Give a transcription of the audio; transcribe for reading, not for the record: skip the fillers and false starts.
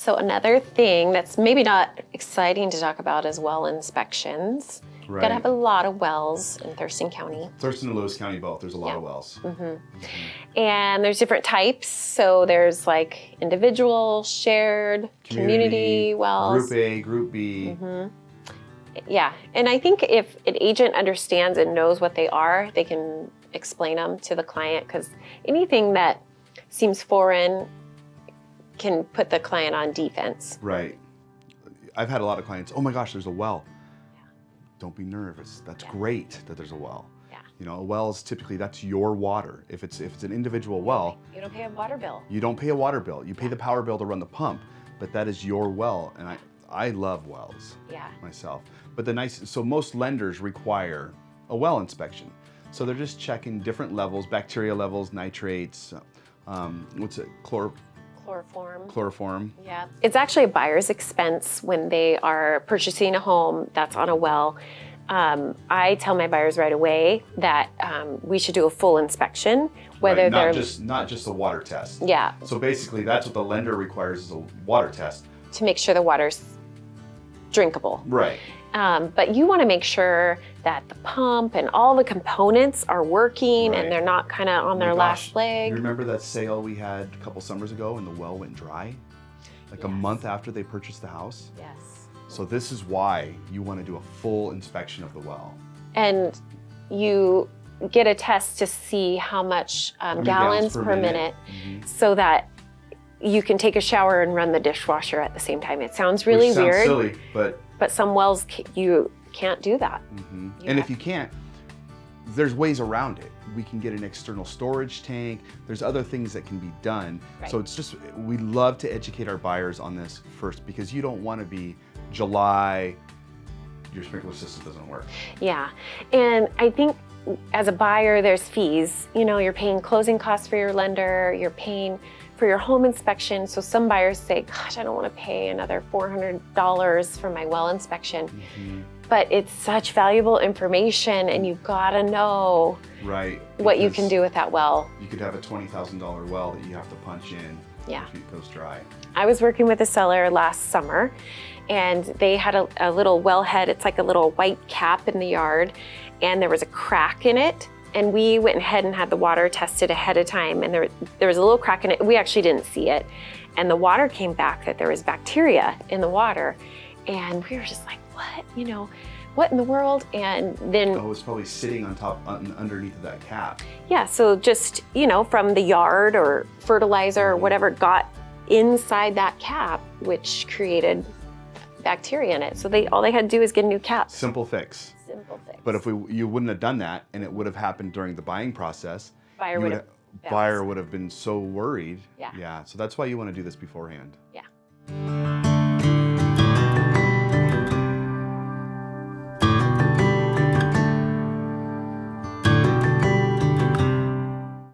So another thing that's maybe not exciting to talk about is well inspections. Right. You gotta have a lot of wells in Thurston County. Thurston and Lewis County both, there's a lot of wells. And there's different types. So there's like individual, shared, community wells. Group A, Group B. Yeah, and I think if an agent understands and knows what they are, they can explain them to the client, because anything that seems foreign can put the client on defense. Right. I've had a lot of clients, oh my gosh, there's a well. Don't be nervous. That's great that there's a well. You know, a well is typically, that's your water. If it's an individual well, you don't pay a water bill. You don't pay a water bill. You pay the power bill to run the pump, but that is your well. And I love wells myself. But so most lenders require a well inspection. So they're just checking different levels, bacteria levels, nitrates, chloroform. Yeah. It's actually a buyer's expense when they are purchasing a home that's on a well. I tell my buyers right away that we should do a full inspection, whether they're not just a water test. Yeah. So basically, that's what the lender requires, is a water test to make sure the water's drinkable. Right. But you want to make sure that the pump and all the components are working and they're not kind of on their last leg. You remember that sale we had a couple summers ago and the well went dry? Like a month after they purchased the house? Yes. So this is why you want to do a full inspection of the well. And you get a test to see how much gallons per minute so that you can take a shower and run the dishwasher at the same time. It sounds really weird. Sounds silly, but some wells, you can't do that. And if you can't, there's ways around it. We can get an external storage tank. There's other things that can be done. So it's just, we love to educate our buyers on this first, because you don't want to be July, your sprinkler system doesn't work. Yeah, and I think as a buyer, there's fees. You know, you're paying closing costs for your lender, you're paying for your home inspection. So some buyers say, gosh, I don't want to pay another $400 for my well inspection. But it's such valuable information, and you've got to know what you can do with that well. You could have a $20,000 well that you have to punch in if it goes dry. I was working with a seller last summer, and they had a little wellhead. It's like a little white cap in the yard, and there was a crack in it. And we went ahead and had the water tested ahead of time, and there was a little crack in it. We actually didn't see it. And the water came back that there was bacteria in the water. And we were just like, what? You know, what in the world? And then... Oh, it's probably sitting on top, underneath of that cap. Yeah, so just, you know, from the yard or fertilizer or whatever got inside that cap, which created bacteria in it. So all they had to do is get a new cap. Simple fix. Simple fix. But if you wouldn't have done that, and it would have happened during the buying process, buyer would have been so worried. Yeah. So that's why you want to do this beforehand. Yeah.